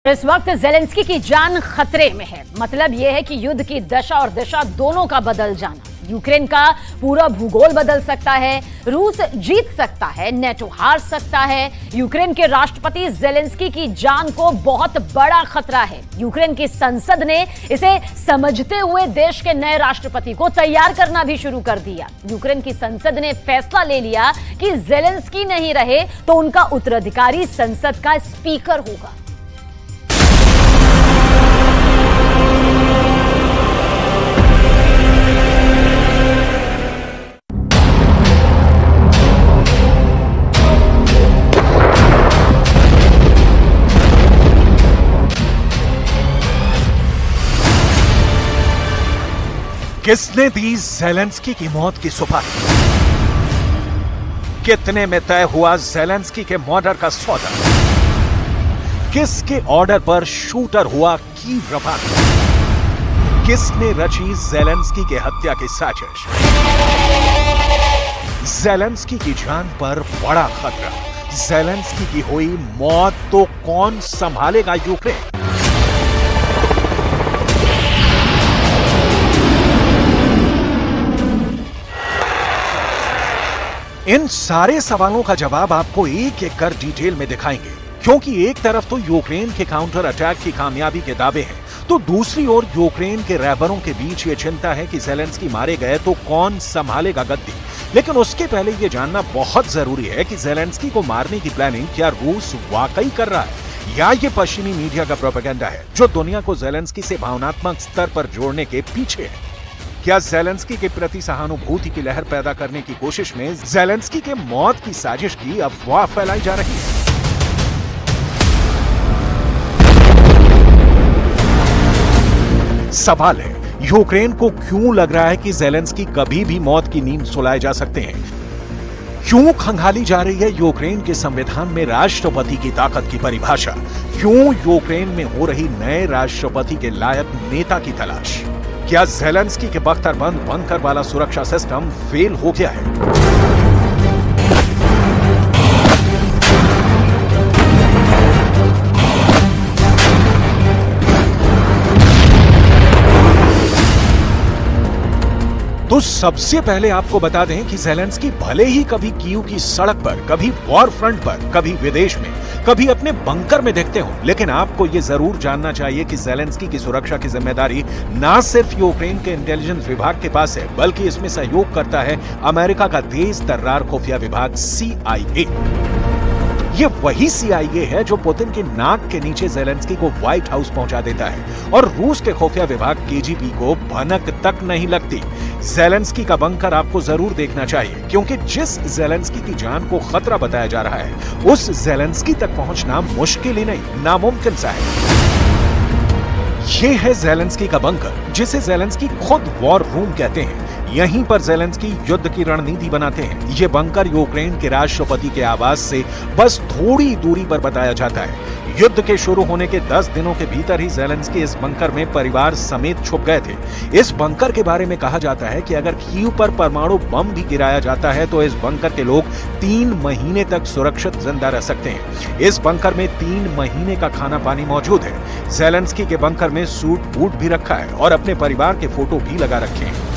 इस वक्त जेलेंस्की की जान खतरे में है। मतलब यह है कि युद्ध की दशा और दिशा दोनों का बदल जाना। यूक्रेन का पूरा भूगोल बदल सकता है, रूस जीत सकता है, नेटो हार सकता है। यूक्रेन के राष्ट्रपति जेलेंस्की की जान को बहुत बड़ा खतरा है। यूक्रेन की संसद ने इसे समझते हुए देश के नए राष्ट्रपति को तैयार करना भी शुरू कर दिया। यूक्रेन की संसद ने फैसला ले लिया कि जेलेंस्की नहीं रहे तो उनका उत्तराधिकारी संसद का स्पीकर होगा। किसने दी जेलेंस्की की मौत की सुपारी? कितने में तय हुआ जेलेंस्की के मर्डर का सौदा? किसके ऑर्डर पर शूटर हुआ कीव रफाकी? किसने रची जेलेंस्की के हत्या की साजिश? जेलेंस्की की जान पर बड़ा खतरा। जेलेंस्की की हुई मौत तो कौन संभालेगा यूक्रेन? इन सारे सवालों का जवाब आपको एक एक कर डिटेल में दिखाएंगे, क्योंकि एक तरफ तो यूक्रेन के काउंटर अटैक की कामयाबी के दावे हैं, तो दूसरी ओर यूक्रेन के रहबरों के बीच ये चिंता है कि जेलेंस्की मारे गए तो कौन संभालेगा गद्दी। लेकिन उसके पहले ये जानना बहुत जरूरी है कि जेलेंस्की को मारने की प्लानिंग क्या रूस वाकई कर रहा है या ये पश्चिमी मीडिया का प्रोपेगेंडा है जो दुनिया को जेलेंस्की से भावनात्मक स्तर पर जोड़ने के पीछे है। क्या जेलेंस्की के प्रति सहानुभूति की लहर पैदा करने की कोशिश में जेलेंस्की के मौत की साजिश की अफवाह फैलाई जा रही है? सवाल है, यूक्रेन को क्यों लग रहा है कि जेलेंस्की कभी भी मौत की नींद सुलाए जा सकते हैं? क्यों खंगाली जा रही है यूक्रेन के संविधान में राष्ट्रपति की ताकत की परिभाषा? क्यों यूक्रेन में हो रही नए राष्ट्रपति के लायक नेता की तलाश? क्या जेलेंस्की के बख्तरबंद बंकर वाला सुरक्षा सिस्टम फेल हो गया है? तो सबसे पहले आपको बता दें कि जेलेंस्की भले ही कभी कीव की सड़क पर, कभी वॉर फ्रंट पर, कभी विदेश में, कभी अपने बंकर में दिखते हो, लेकिन आपको यह जरूर जानना चाहिए कि जेलेंस्की की सुरक्षा की जिम्मेदारी ना सिर्फ यूक्रेन के इंटेलिजेंस विभाग के पास है, बल्कि इसमें सहयोग करता है अमेरिका का तेज तर्रार खुफिया विभाग CIA। ये वही CIA है जो पुतिन के नाक के नीचे जेलेंस्की को व्हाइट हाउस पहुंचा देता है और रूस के खुफिया विभाग KGB को भनक तक नहीं लगती। जेलेंस्की का बंकर आपको जरूर देखना चाहिए, क्योंकि जिस जेलेंस्की की जान को खतरा बताया जा रहा है उस जेलेंस्की तक पहुंचना मुश्किल ही नहीं, नामुमकिन सा है। ये है जेलेंस्की का बंकर, जिसे जेलेंस्की खुद वॉर रूम कहते हैं। यहीं पर जेलेंस्की युद्ध की रणनीति बनाते हैं। ये बंकर यूक्रेन के राष्ट्रपति के आवास से बस थोड़ी दूरी पर बताया जाता है। युद्ध के शुरू होने के 10 दिनों के भीतर ही जेलेंस्की इस बंकर में परिवार समेत छुप गए थे। इस बंकर के बारे में कहा जाता है कि अगर कीव पर परमाणु बम भी गिराया जाता है तो इस बंकर के लोग 3 महीने तक सुरक्षित जिंदा रह सकते हैं। इस बंकर में 3 महीने का खाना पानी मौजूद है। जेलेंस्की के बंकर में सूट बूट भी रखा है और अपने परिवार के फोटो भी लगा रखे हैं।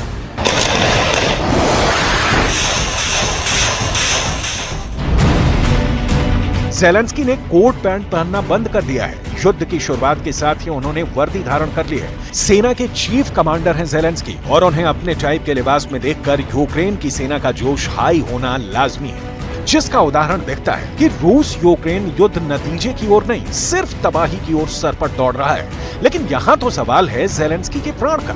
जेलेंस्की ने कोट पैंट पहनना बंद कर दिया है। युद्ध की शुरुआत के साथ ही उन्होंने वर्दी धारण कर ली है। सेना के चीफ कमांडर हैं जेलेंस्की और उन्हें अपने टाइप के लिबास में देखकर यूक्रेन की सेना का जोश हाई होना लाजमी है, जिसका उदाहरण दिखता है कि रूस यूक्रेन युद्ध नतीजे की ओर नहीं, सिर्फ तबाही की ओर सरपट दौड़ रहा है। लेकिन यहाँ तो सवाल है जेलेंस्की के प्राण का।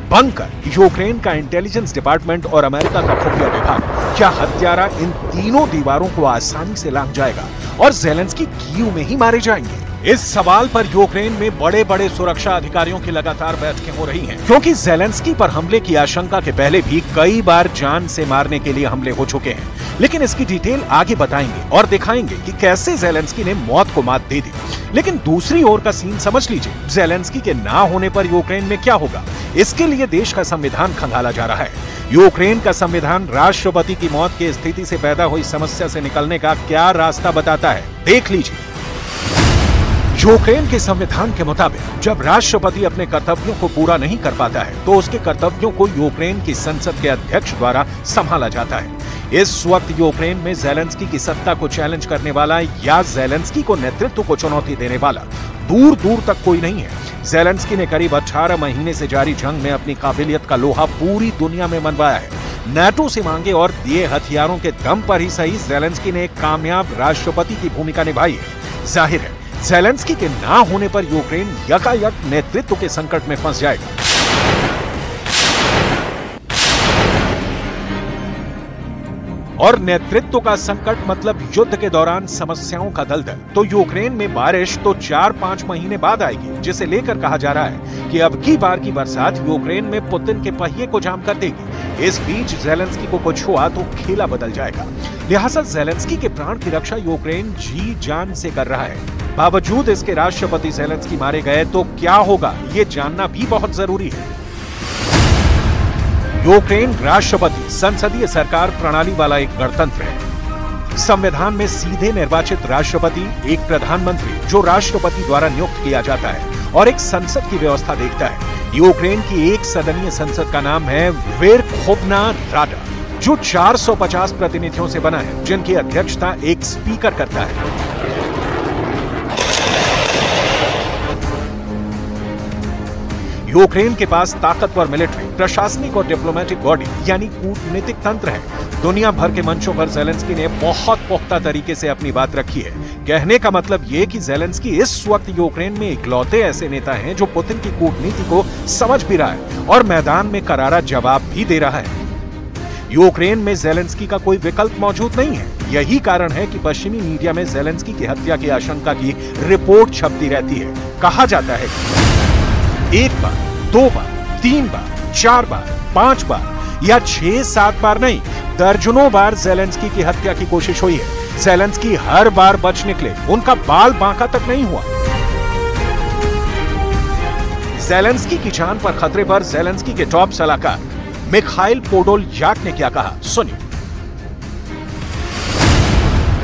बंकर, यूक्रेन का इंटेलिजेंस डिपार्टमेंट और अमेरिका का खुफिया विभाग, क्या हत्यारा इन तीनों दीवारों को आसानी से लांघ जाएगा और जेलेंस्की कीव में ही मारे जाएंगे? इस सवाल पर यूक्रेन में बड़े बड़े सुरक्षा अधिकारियों की लगातार बैठकें हो रही हैं, क्योंकि जेलेंस्की पर हमले की आशंका के पहले भी कई बार जान से मारने के लिए हमले हो चुके हैं। लेकिन इसकी डिटेल आगे बताएंगे और दिखाएंगे कि कैसे जेलेंस्की ने मौत को मात दे दी। लेकिन दूसरी ओर का सीन समझ लीजिए, जेलेंस्की के ना होने पर यूक्रेन में क्या होगा? इसके लिए देश का संविधान खंगाला जा रहा है। यूक्रेन का संविधान राष्ट्रपति की मौत की स्थिति से पैदा हुई समस्या से निकलने का क्या रास्ता बताता है, देख लीजिए। यूक्रेन के संविधान के मुताबिक जब राष्ट्रपति अपने कर्तव्यों को पूरा नहीं कर पाता है तो उसके कर्तव्यों को यूक्रेन की संसद के अध्यक्ष द्वारा संभाला जाता है। इस वक्त यूक्रेन में ज़ेलेंस्की की सत्ता को चैलेंज करने वाला या ज़ेलेंस्की को नेतृत्व को चुनौती देने वाला दूर दूर तक कोई नहीं है। ज़ेलेंस्की ने करीब 18 महीने से जारी जंग में अपनी काबिलियत का लोहा पूरी दुनिया में मनवाया है। नाटो से मांगे और दिए हथियारों के दम पर ही सही ज़ेलेंस्की ने एक कामयाब राष्ट्रपति की भूमिका निभाई है। जाहिर है ज़ेलेंस्की के ना होने पर यूक्रेन यकायक नेतृत्व के संकट में फंस जाएगा। और नेतृत्व का संकट मतलब युद्ध के दौरान समस्याओं का दलदल। तो यूक्रेन में बारिश तो 4-5 महीने बाद आएगी, जिसे लेकर कहा जा रहा है कि अब की बार की बरसात यूक्रेन में पुतिन के पहिए को जाम कर देगी। इस बीच ज़ेलेंस्की को कुछ हुआ तो खेला बदल जाएगा। लिहाजा ज़ेलेंस्की के प्राण की रक्षा यूक्रेन जी जान से कर रहा है। बावजूद इसके राष्ट्रपति ज़ेलेंस्की मारे गए तो क्या होगा, ये जानना भी बहुत जरूरी है। यूक्रेन राष्ट्रपति संसदीय सरकार प्रणाली वाला एक गणतंत्र है। संविधान में सीधे निर्वाचित राष्ट्रपति, एक प्रधानमंत्री जो राष्ट्रपति द्वारा नियुक्त किया जाता है और एक संसद की व्यवस्था देखता है। यूक्रेन की एक सदनीय संसद का नाम है वेरखोवना राडा, जो 450 प्रतिनिधियों से बना है, जिनकी अध्यक्षता एक स्पीकर करता है। यूक्रेन के पास ताकतवर मिलिट्री, प्रशासनिक और डिप्लोमेटिक बॉडी यानी कूटनीतिक तंत्र है। दुनिया भर के मंचों पर ज़ेलेंस्की ने बहुत पुख्ता तरीके से अपनी बात रखी है। कहने का मतलब ये कि ज़ेलेंस्की इस वक्त यूक्रेन में इकलौते ऐसे नेता हैं जो पुतिन की कूटनीति को समझ भी रहा है और मैदान में करारा जवाब भी दे रहा है। यूक्रेन में ज़ेलेंस्की का कोई विकल्प मौजूद नहीं है। यही कारण है कि पश्चिमी मीडिया में ज़ेलेंस्की की हत्या की आशंका की रिपोर्ट छपती रहती है। कहा जाता है एक बार, 2 बार, 3 बार, 4 बार, 5 बार या 6-7 बार नहीं, दर्जनों बार ज़ेलेंस्की की हत्या की कोशिश हुई है। ज़ेलेंस्की हर बार बच निकले, उनका बाल बांका तक नहीं हुआ। ज़ेलेंस्की की जान पर खतरे पर ज़ेलेंस्की के टॉप सलाहकार मिखाइल पोडोलयाक ने क्या कहा, सुनिए।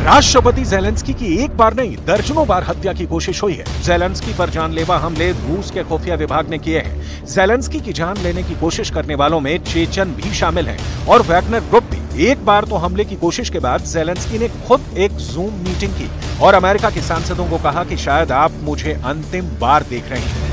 राष्ट्रपति ज़ेलेंस्की की एक बार नहीं, दर्जनों बार हत्या की कोशिश हुई है। ज़ेलेंस्की पर जानलेवा हमले रूस के खुफिया विभाग ने किए हैं। ज़ेलेंस्की की जान लेने की कोशिश करने वालों में चेचन भी शामिल हैं और वैगनर ग्रुप भी। एक बार तो हमले की कोशिश के बाद ज़ेलेंस्की ने खुद एक जूम मीटिंग की और अमेरिका के सांसदों को कहा कि शायद आप मुझे अंतिम बार देख रहे हैं।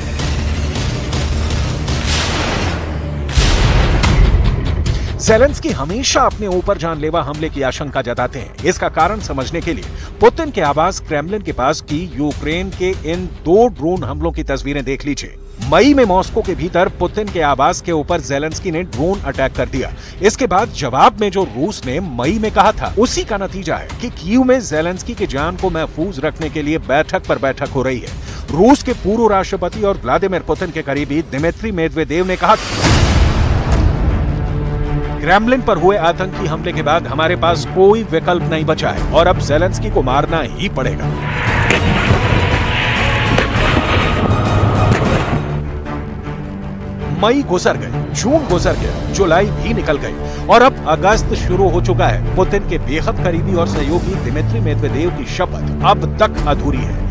ज़ेलेंस्की हमेशा अपने ऊपर जानलेवा हमले की आशंका जताते हैं। इसका कारण समझने के लिए पुतिन के आवास क्रेमलिन के पास की यूक्रेन के इन 2 ड्रोन हमलों की तस्वीरें देख लीजिए। मई में मॉस्को के भीतर पुतिन के आवास के ऊपर ज़ेलेंस्की ने ड्रोन अटैक कर दिया। इसके बाद जवाब में जो रूस ने मई में कहा था, उसी का नतीजा है कि कीव में ज़ेलेंस्की की जान को महफूज रखने के लिए बैठक पर बैठक हो रही है। रूस के पूर्व राष्ट्रपति और व्लादिमीर पुतिन के करीबी दिमित्री मेदवेदेव ने कहा, क्रेमलिन पर हुए आतंकी हमले के बाद हमारे पास कोई विकल्प नहीं बचा है और अब ज़ेलेंस्की को मारना ही पड़ेगा। मई गुजर गए, जून गुजर गया, जुलाई भी निकल गई और अब अगस्त शुरू हो चुका है। पुतिन के बेहद करीबी और सहयोगी दिमित्री मेदवेदेव की शपथ अब तक अधूरी है।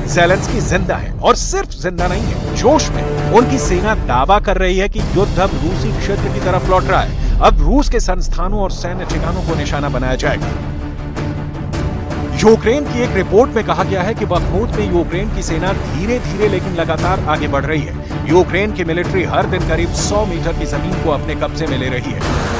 ज़ेलेंस्की जिंदा है और सिर्फ जिंदा नहीं है, जोश में। उनकी सेना दावा कर रही है कि युद्ध अब रूसी क्षेत्र की तरफ लौट रहा है। अब रूस के संस्थानों और सैन्य ठिकानों को निशाना बनाया जाएगा। यूक्रेन की एक रिपोर्ट में कहा गया है कि बखमूत में यूक्रेन की सेना धीरे धीरे लेकिन लगातार आगे बढ़ रही है। यूक्रेन की मिलिट्री हर दिन करीब 100 मीटर की जमीन को अपने कब्जे में ले रही है।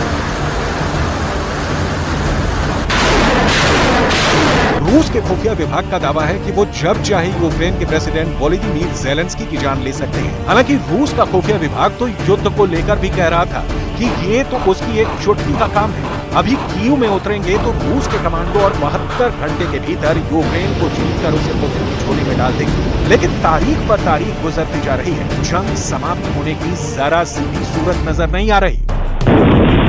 रूस के खुफिया विभाग का दावा है कि वो जब चाहे यूक्रेन के प्रेसिडेंट वोलोदिमीर ज़ेलेंस्की की जान ले सकते हैं। हालांकि रूस का खुफिया विभाग तो युद्ध को लेकर भी कह रहा था कि ये तो उसकी एक चुटकी का काम है। अभी कीव में उतरेंगे तो रूस के कमांडो और 72 घंटे के भीतर यूक्रेन को जीतकर उसे पुतिन की झोली में डाल देंगे। लेकिन तारीख पर तारीख गुजरती जा रही है, जंग समाप्त होने की जरा सी भी सूरत नजर नहीं आ रही।